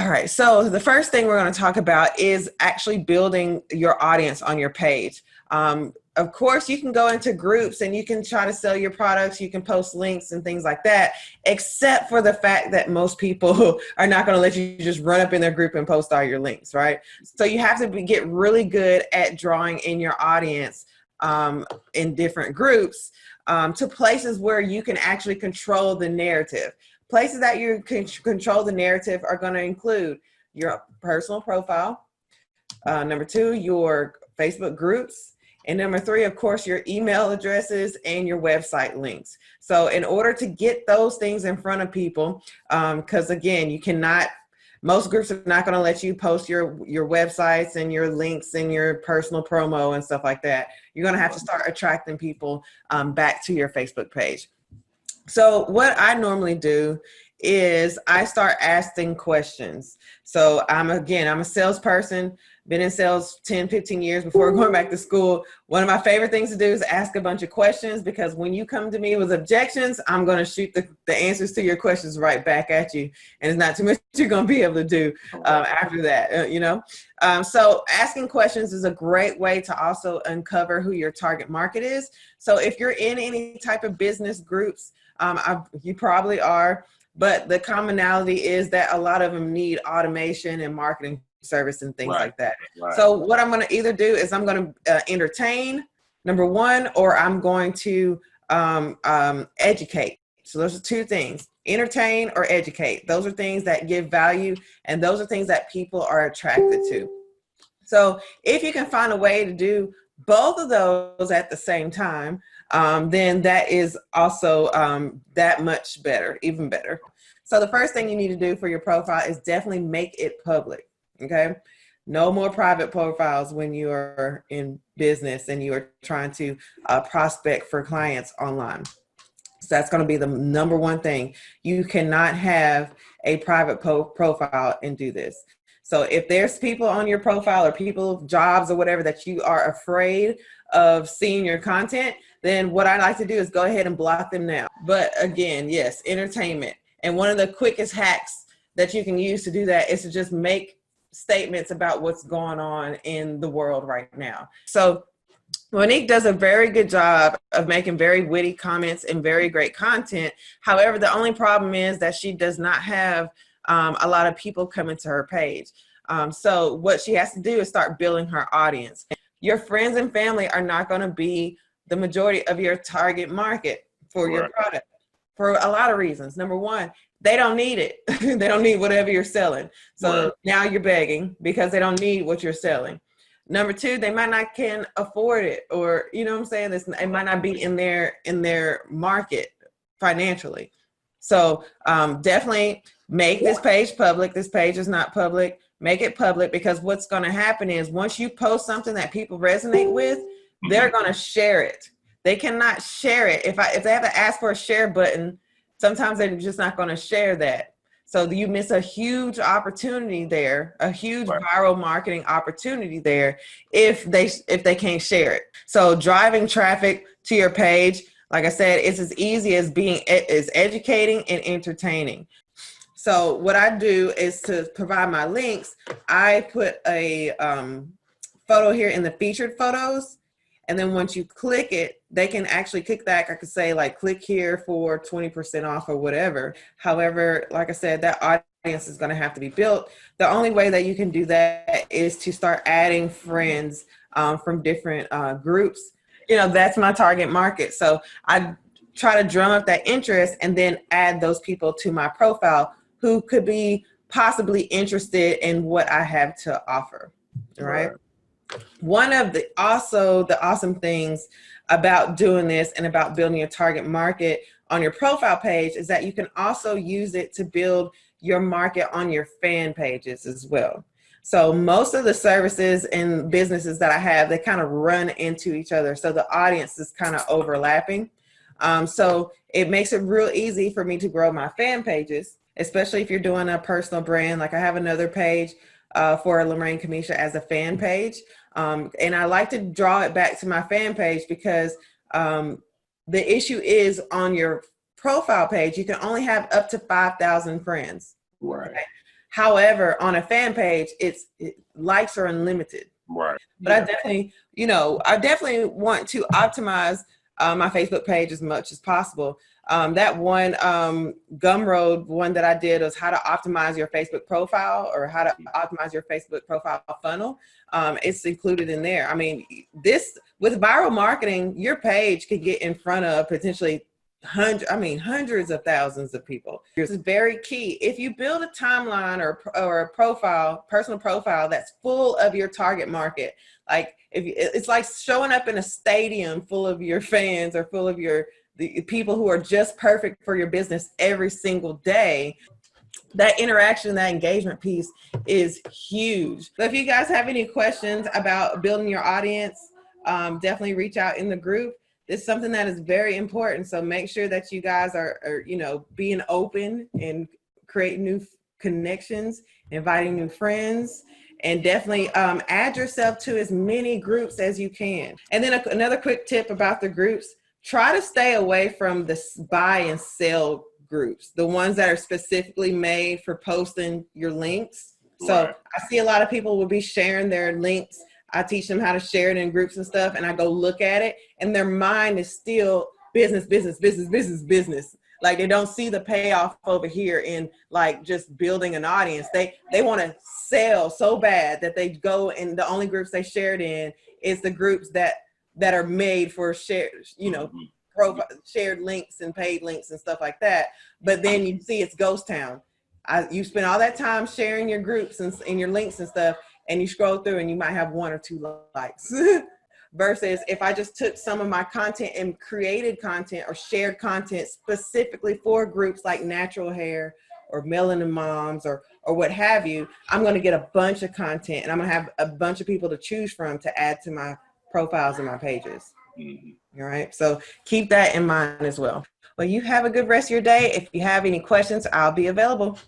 All right. So the first thing we're going to talk about is actually building your audience on your page. Of course, you can go into groups and you can try to sell your products. You can post links and things like that, except for the fact that most people are not going to let you just run up in their group and post all your links, right? So you have to get really good at drawing in your audience in different groups to places where you can actually control the narrative. Places that you can control the narrative are going to include your personal profile, number 2, your Facebook groups, and number 3, of course, your email addresses and your website links. So in order to get those things in front of people, because again, you cannot, most groups are not going to let you post your websites and your links and your personal promo and stuff like that. You're going to have to start attracting people back to your Facebook page. So what I normally do is I start asking questions. So I'm a salesperson, been in sales 10, 15 years before going back to school. One of my favorite things to do is ask a bunch of questions, because when you come to me with objections, I'm going to shoot the answers to your questions right back at you. And it's not too much you're going to be able to do after that, So asking questions is a great way to also uncover who your target market is. So if you're in any type of business groups, you probably are, but the commonality is that a lot of them need automation and marketing service and things like that. So what I'm going to either do is I'm going to entertain, number 1, or I'm going to educate. So those are 2 things: entertain or educate. Those are things that give value, and those are things that people are attracted to. So if you can find a way to do both of those at the same time, then that is also that much better, even better. So the first thing you need to do for your profile is definitely make it public. Okay. No more private profiles when you are in business and you are trying to prospect for clients online. So that's going to be the number 1 thing. You cannot have a private profile and do this. So if there's people on your profile or people, jobs or whatever, that you are afraid of seeing your content, then what I like to do is go ahead and block them now. But again, yes, entertainment. And one of the quickest hacks that you can use to do that is to just make statements about what's going on in the world right now. So Monique does a very good job of making very witty comments and very great content. However, the only problem is that she does not have a lot of people coming to her page. So what she has to do is start building her audience. Your friends and family are not going to be the majority of your target market for your product for a lot of reasons. Number 1, they don't need it. They don't need whatever you're selling. So now you're begging because they don't need what you're selling. Number 2, they might not can afford it, or, you know what I'm saying? It might not be in their market financially. So definitely make this page public. This page is not public. Make it public, because what's going to happen is once you post something that people resonate with, they're going to share it. They cannot share it. If they have to ask for a share button, sometimes they're just not going to share that. So you miss a huge opportunity there, a huge viral marketing opportunity there if they can't share it. So driving traffic to your page, like I said, it's as easy as educating and entertaining. So what I do is to provide my links. I put a photo here in the featured photos. And then once you click it, they can actually click that. I could say like, click here for 20% off or whatever. However, like I said, that audience is going to have to be built. The only way that you can do that is to start adding friends from different groups. That's my target market. So I try to drum up that interest and then add those people to my profile who could be possibly interested in what I have to offer. All right. One of the awesome things about doing this and about building your target market on your profile page is that you can also use it to build your market on your fan pages as well. So most of the services and businesses that I have, they kind of run into each other. So the audience is kind of overlapping. So it makes it real easy for me to grow my fan pages, especially if you're doing a personal brand. Like I have another page for Lorraine Kamesha as a fan page. And I like to draw it back to my fan page because the issue is on your profile page, you can only have up to 5,000 friends. Right. Okay? However, on a fan page, likes are unlimited. Right. But I definitely, I definitely want to optimize my Facebook page as much as possible. That one Gumroad one that I did was how to optimize your Facebook profile, or how to optimize your Facebook profile funnel. It's included in there. I mean, this with viral marketing, your page could get in front of potentially hundreds of thousands of people. This is very key. If you build a timeline or a personal profile that's full of your target market, like it's like showing up in a stadium full of your fans or full of the people who are just perfect for your business every single day. That interaction, that engagement piece is huge. So if you guys have any questions about building your audience, definitely reach out in the group. It's something that is very important. So make sure that you guys are being open and creating new connections, inviting new friends, and definitely add yourself to as many groups as you can. And then another quick tip about the groups, try to stay away from the buy and sell groups, the ones that are specifically made for posting your links. So I see a lot of people will be sharing their links. I teach them how to share it in groups and stuff, and I go look at it, and their mind is still business. Like they don't see the payoff over here in like just building an audience. They want to sell so bad that they go, and the only groups they shared in is the groups that are made for shared, shared links and paid links and stuff like that. But then you see it's ghost town. You spend all that time sharing your groups and your links and stuff, and you scroll through and you might have 1 or 2 likes. Versus if I just took some of my content and created content or shared content specifically for groups like natural hair or melanin moms or what have you, I'm going to get a bunch of content, and I'm going to have a bunch of people to choose from to add to my profiles and my pages. All right. So keep that in mind as well. Well, you have a good rest of your day. If you have any questions, I'll be available.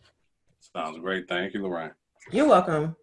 Sounds great. Thank you, Lorraine. You're welcome.